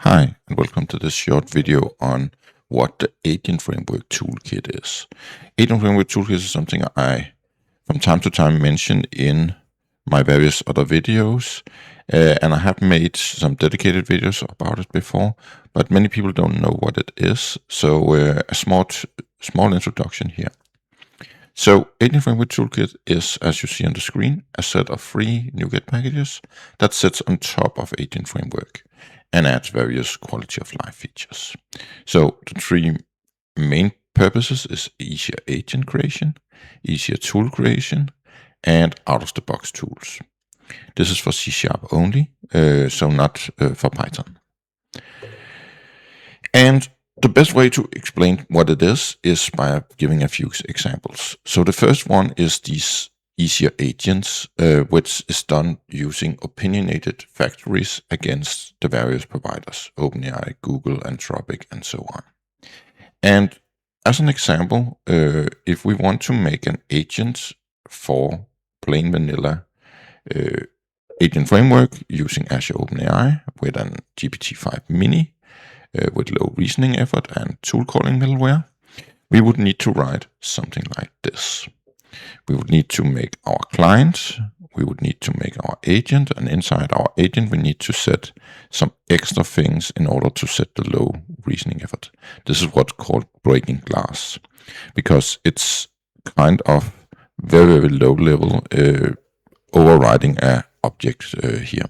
Hi, and welcome to this short video on what the Agent Framework Toolkit is. Agent Framework Toolkit is something I, from time to time, mention in my various other videos, and I have made some dedicated videos about it before, but many people don't know what it is, so a small introduction here. So Agent Framework Toolkit is, as you see on the screen, a set of free NuGet packages that sits on top of Agent Framework and adds various quality of life features. So the three main purposes is easier agent creation, easier tool creation, and out-of-the-box tools. This is for C# only, so not for Python. And the best way to explain what it is by giving a few examples. So the first one is these easier agents, which is done using opinionated factories against the various providers, OpenAI, Google, Anthropic, and so on. And as an example, if we want to make an agent for plain vanilla agent framework using Azure OpenAI with an GPT-5 Mini, with low reasoning effort and tool calling middleware, we would need to write something like this. We would need to make our client, we would need to make our agent, and inside our agent we need to set some extra things in order to set the low reasoning effort. This is what's called breaking glass, because it's kind of very, very low level overriding an object here.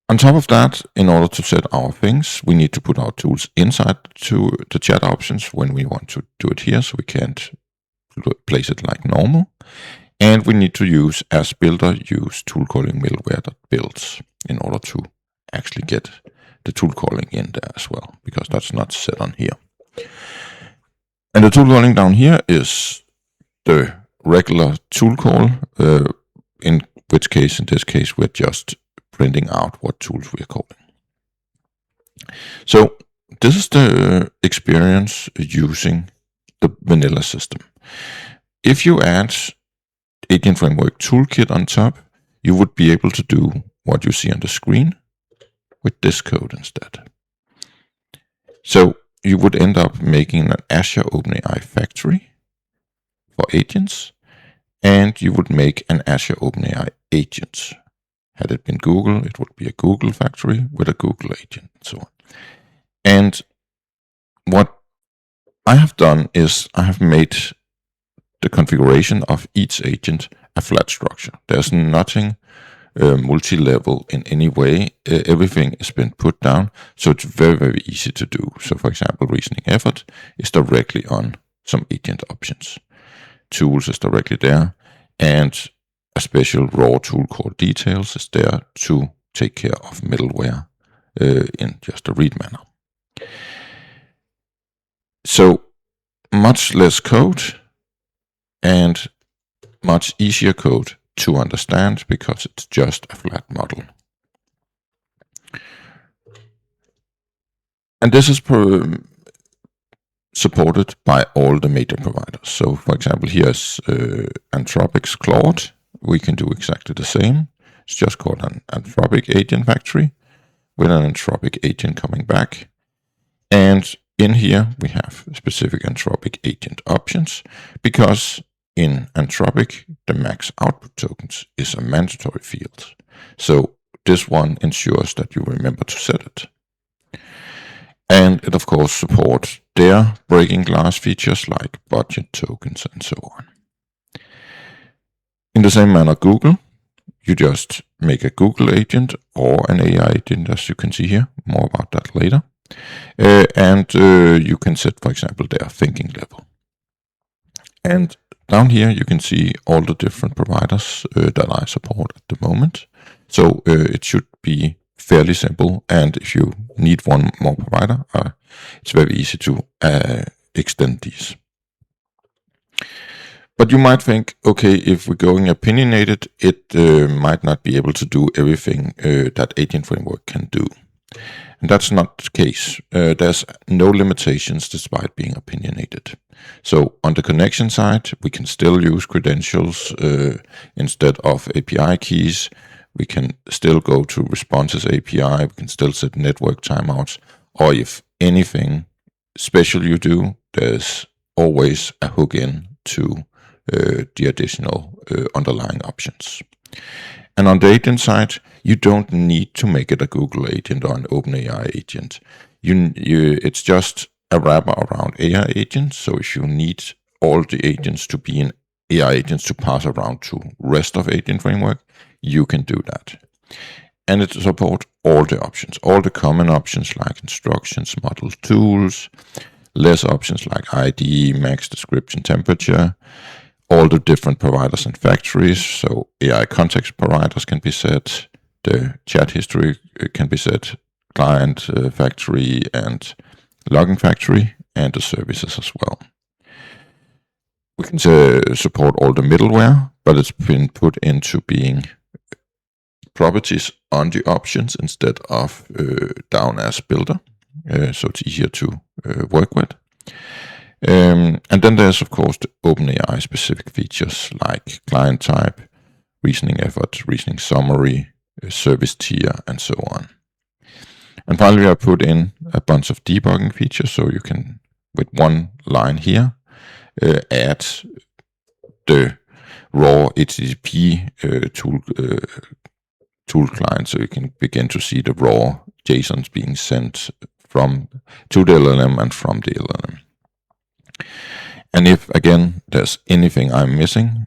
On top of that, in order to set our things, we need to put our tools inside to the chat options when we want to do it here, so we can't place it like normal. And we need to use as builder, use tool calling middleware.builds in order to actually get the tool calling in there as well, because that's not set on here. And the tool calling down here is the regular tool call, in this case, we're just printing out what tools we're calling. So this is the experience using the vanilla system. If you add Agent Framework Toolkit on top, you would be able to do what you see on the screen with this code instead. So you would end up making an Azure OpenAI factory for agents, and you would make an Azure OpenAI agent. Had it been Google, it would be a Google factory with a Google agent and so on. And what I have done is I have made the configuration of each agent a flat structure. There's nothing multi-level in any way. Everything has been put down, so it's very, very easy to do. So for example, reasoning effort is directly on some agent options. Tools is directly there, and a special raw tool called details is there to take care of middleware in just a read manner. So much less code and much easier code to understand because it's just a flat model. And this is supported by all the major providers. So for example, here's Anthropic's Claude. We can do exactly the same. It's just called an Anthropic agent factory with an Anthropic agent coming back. And in here we have specific Anthropic agent options, because in Anthropic the max output tokens is a mandatory field. So this one ensures that you remember to set it. And it of course supports their breaking glass features like budget tokens and so on. In the same manner, Google, you just make a Google agent or an AI agent, as you can see here. More about that later. And you can set, for example, their thinking level. And down here you can see all the different providers that I support at the moment. So it should be fairly simple, and if you need one more provider, it's very easy to extend these. But you might think, okay, if we're going opinionated, it might not be able to do everything that Agent Framework can do. And that's not the case. There's no limitations despite being opinionated. So on the connection side, we can still use credentials instead of API keys. we can still go to Responses API, we can still set network timeouts, or if anything special you do, there's always a hook in to the additional underlying options. And on the agent side, you don't need to make it a Google agent or an OpenAI agent. It's just a wrapper around AI agents. So if you need all the agents to be in AI agents to pass around to rest of Agent Framework, you can do that. And it supports all the options, all the common options like instructions, model tools, less options like ID, max description, temperature, all the different providers and factories. So AI context providers can be set, the chat history can be set, client factory and logging factory, and the services as well. We can support all the middleware, but it's been put into being properties on the options instead of down as builder, so it's easier to work with. And then there's of course the OpenAI specific features like client type, reasoning effort, reasoning summary, service tier, and so on. And finally, I put in a bunch of debugging features, so you can, with one line here, add the raw HTTP tool client, so you can begin to see the raw JSONs being sent from to the LLM and from the LLM. And if again there's anything I'm missing,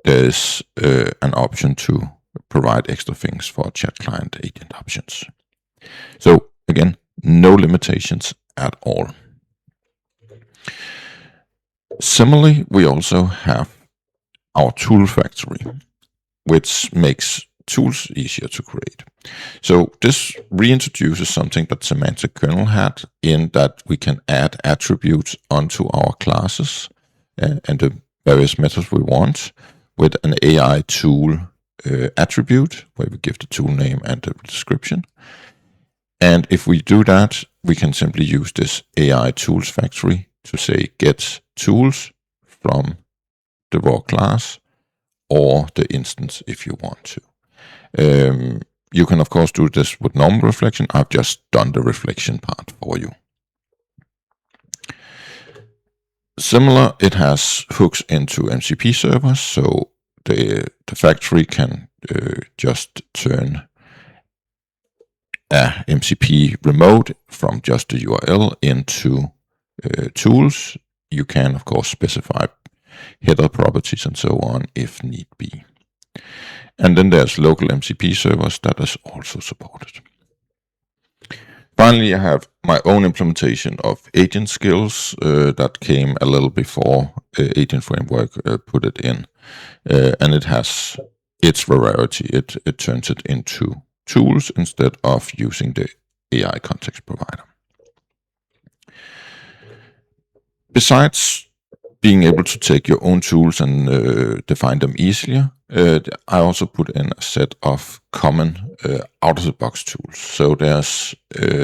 there's an option to provide extra things for chat client agent options. So again, no limitations at all. Similarly, we also have our tool factory, which makes tools easier to create. So this reintroduces something that Semantic Kernel had, in that we can add attributes onto our classes and the various methods we want with an AI tool attribute, where we give the tool name and the description. And if we do that, we can simply use this AI tools factory to say get tools from the raw class or the instance if you want to. You can of course do this with normal reflection. I've just done the reflection part for you. Similar, it has hooks into MCP servers, so the factory can just turn a MCP remote from just the URL into tools. You can of course specify header properties and so on if need be. And then there's local MCP servers that is also supported. Finally, I have my own implementation of agent skills that came a little before Agent Framework put it in. And it has its variety. It turns it into tools instead of using the AI context provider. Besides being able to take your own tools and define them easier, I also put in a set of common out-of-the-box tools. So there's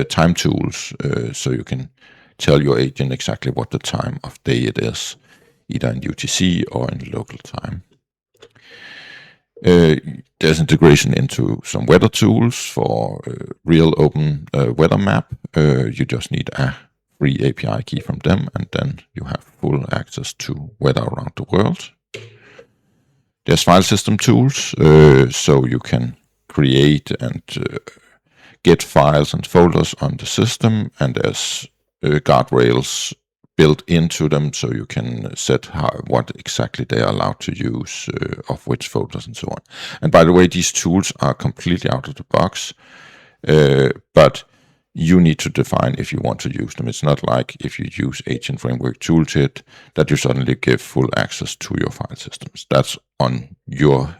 time tools, so you can tell your agent exactly what the time of day it is, either in UTC or in local time. There's integration into some weather tools for real open weather map. You just need a free API key from them, and then you have full access to weather around the world. There's file system tools, so you can create and get files and folders on the system, and there's guardrails built into them, so you can set what exactly they are allowed to use, of which folders and so on. And by the way, these tools are completely out of the box, but you need to define if you want to use them. It's not like if you use Agent Framework Toolkit that you suddenly give full access to your file systems. That's on your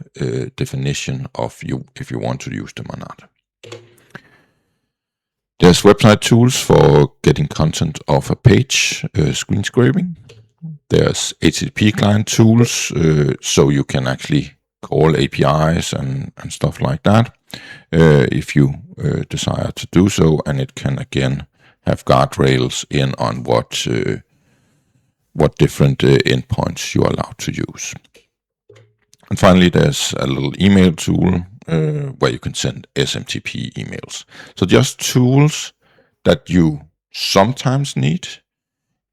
definition of if you want to use them or not. There's website tools for getting content off a page, screen scraping. There's HTTP client tools, so you can actually call APIs and stuff like that if you desire to do so, and it can again have guardrails in on what different endpoints you are allowed to use. And finally, there's a little email tool where you can send SMTP emails. So just tools that you sometimes need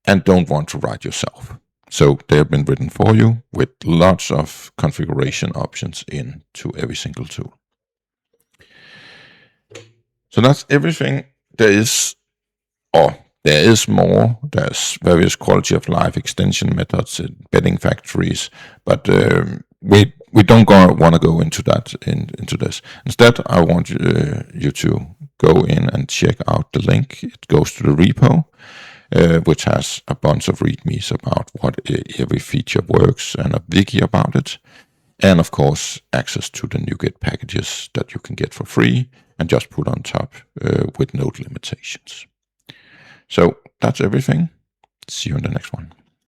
and don't want to write yourself. So they have been written for you with lots of configuration options into every single tool. So that's everything there is, or there is more. There's various quality of life extension methods, embedding factories, but we don't want to go into that into this. Instead, I want you to go in and check out the link. It goes to the repo, which has a bunch of readmes about what every feature works and a wiki about it. And of course, access to the NuGet packages that you can get for free and just put on top with node limitations. So that's everything. See you in the next one.